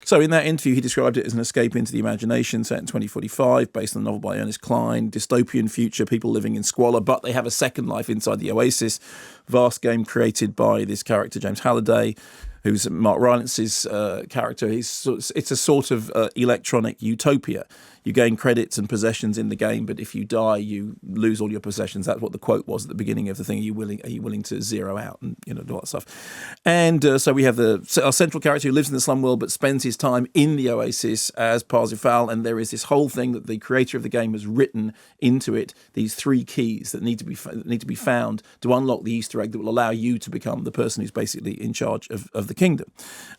So in that interview, he described it as an escape into the imagination set in 2045, based on a novel by Ernest Cline, dystopian future, people living in squalor, but they have a second life inside the Oasis, vast game created by this character, James Halliday, who's Mark Rylance's character. It's a sort of electronic utopia. You gain credits and possessions in the game, but if you die, you lose all your possessions. That's what the quote was at the beginning of the thing. Are you willing to zero out and do all that stuff? And so we have our central character who lives in the slum world but spends his time in the Oasis as Parsifal, and there is this whole thing that the creator of the game has written into it. These 3 keys that need to be found to unlock the Easter egg that will allow you to become the person who's basically in charge of the kingdom.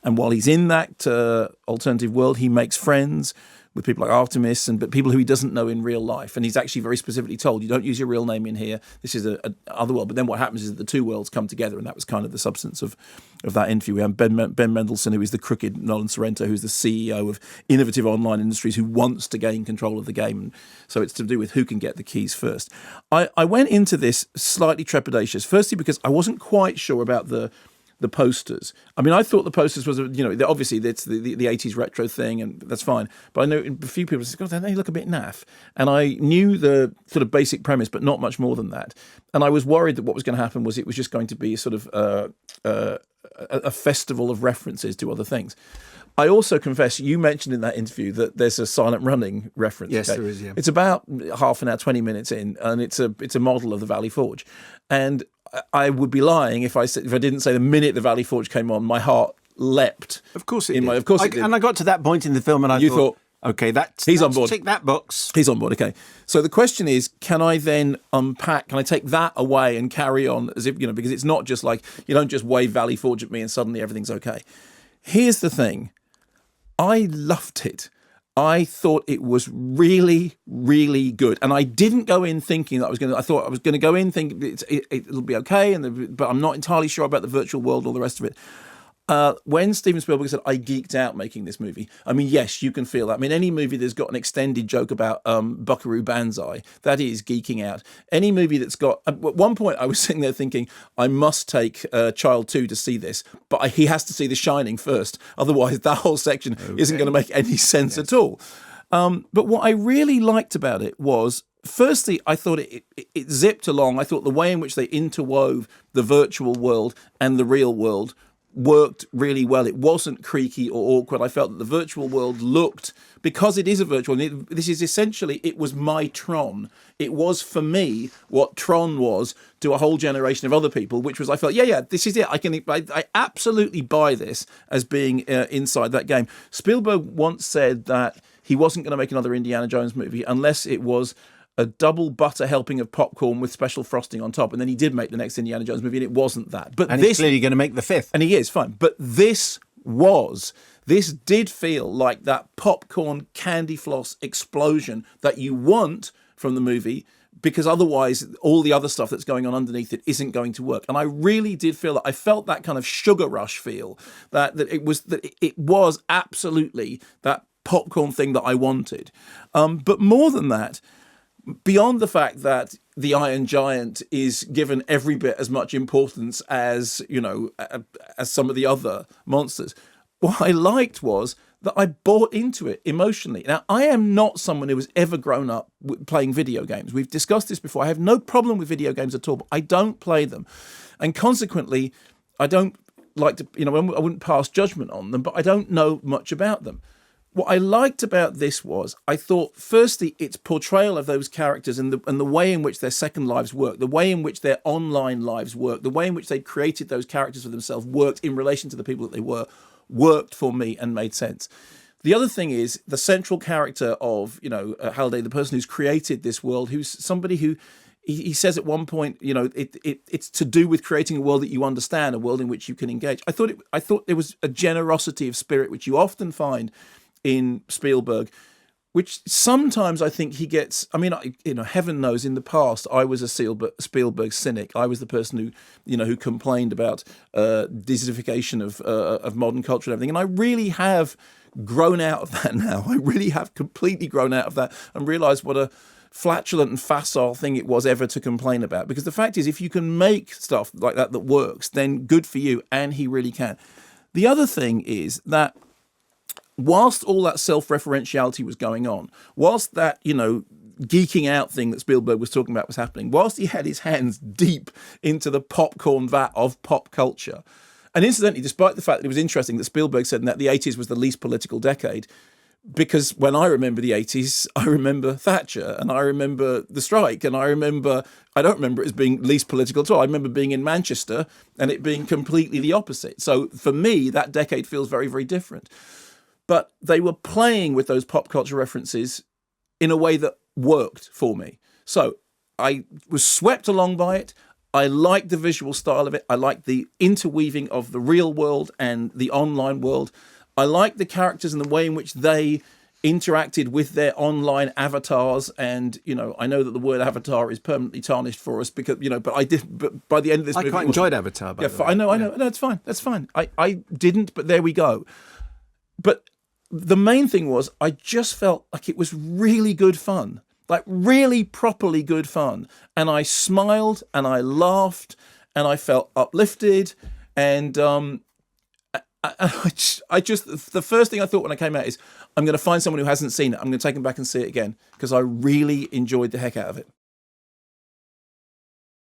And while he's in that alternative world, he makes friends with people like Artemis, but people who he doesn't know in real life. And he's actually very specifically told, you don't use your real name in here. This is a other world. But then what happens is that the 2 worlds come together, and that was kind of the substance of that interview. We have Ben Mendelsohn, who is the crooked Nolan Sorrento, who's the CEO of Innovative Online Industries, who wants to gain control of the game. And so it's to do with who can get the keys first. I went into this slightly trepidatious, firstly because I wasn't quite sure about the posters. I mean, I thought the posters was, obviously it's the 80s retro thing, and that's fine. But I know a few people said, God, they look a bit naff. And I knew the sort of basic premise, but not much more than that. And I was worried that what was going to happen was it was just going to be sort of a festival of references to other things. I also confess, you mentioned in that interview that there's a silent running reference. Yes, there is, yeah. It's about half an hour, 20 minutes in, and it's a model of the Valley Forge. And I would be lying if I didn't say the minute the Valley Forge came on, my heart leapt. Of course it did. Of course it did. And I got to that point in the film and I thought, okay, he's on board. Tick that box. He's on board, okay. So the question is, can I then unpack, can I take that away and carry on as if, because it's not just like, you don't just wave Valley Forge at me and suddenly everything's okay. Here's the thing. I loved it. I thought it was really, really good. And I didn't go in thinking that I thought I was going to go in thinking it'll be okay, but I'm not entirely sure about the virtual world or the rest of it. When Steven Spielberg said, I geeked out making this movie, I mean, yes, you can feel that. I mean, any movie that's got an extended joke about Buckaroo Banzai, that is geeking out. Any movie that's got... At one point, I was sitting there thinking, I must take Child 2 to see this, but he has to see The Shining first. Otherwise, that whole section isn't going to make any sense at all. But what I really liked about it was... Firstly, I thought it zipped along. I thought the way in which they interwove the virtual world and the real world worked really well. It wasn't creaky or awkward. I felt that the virtual world looked, because it is a virtual, this is essentially, it was my Tron. It was for me what Tron was to a whole generation of other people, which was, I felt, this is it. I absolutely buy this as being inside that game. Spielberg once said that he wasn't going to make another Indiana Jones movie unless it was a double butter helping of popcorn with special frosting on top. And then he did make the next Indiana Jones movie, and it wasn't that. And he's clearly going to make the 5th. And he is, fine. But this did feel like that popcorn candy floss explosion that you want from the movie, because otherwise all the other stuff that's going on underneath it isn't going to work. And I really did feel that. I felt that kind of sugar rush feel, that it was absolutely that popcorn thing that I wanted. But more than that, beyond the fact that the Iron Giant is given every bit as much importance as, as some of the other monsters, what I liked was that I bought into it emotionally. Now, I am not someone who has ever grown up playing video games. We've discussed this before. I have no problem with video games at all, but I don't play them. And consequently, I don't like to, I wouldn't pass judgment on them, but I don't know much about them. What I liked about this was, I thought, firstly, its portrayal of those characters and the way in which their second lives work, the way in which their online lives work, the way in which they created those characters for themselves worked in relation to the people that they worked for me and made sense. The other thing is the central character of, Halliday, the person who's created this world, who's somebody who, he says at one point, it's to do with creating a world that you understand, a world in which you can engage. I thought there was a generosity of spirit, which you often find in Spielberg, which sometimes I think he gets. I mean, heaven knows, in the past I was a Spielberg cynic. I was the person who complained about desertification of modern culture and everything. And I really have grown out of that now. I really have completely grown out of that and realised what a flatulent and facile thing it was ever to complain about. Because the fact is, if you can make stuff like that works, then good for you, and he really can. The other thing is that whilst all that self-referentiality was going on, whilst that, geeking out thing that Spielberg was talking about was happening, whilst he had his hands deep into the popcorn vat of pop culture. And incidentally, despite the fact that it was interesting that Spielberg said that the 80s was the least political decade, because when I remember the 80s, I remember Thatcher and I remember the strike and I don't remember it as being least political at all. I remember being in Manchester and it being completely the opposite. So for me, that decade feels very, very different. But they were playing with those pop culture references in a way that worked for me. So I was swept along by it. I liked the visual style of it. I liked the interweaving of the real world and the online world. I liked the characters and the way in which they interacted with their online avatars. And, I know that the word avatar is permanently tarnished for us because, but by the end of this movie... I quite enjoyed Avatar, by the way. I know. No, it's fine. That's fine. I didn't, but there we go. But the main thing was I just felt like it was really good fun, like really properly good fun. And I smiled and I laughed and I felt uplifted. And I just, the first thing I thought when I came out is I'm going to find someone who hasn't seen it. I'm going to take them back and see it again because I really enjoyed the heck out of it.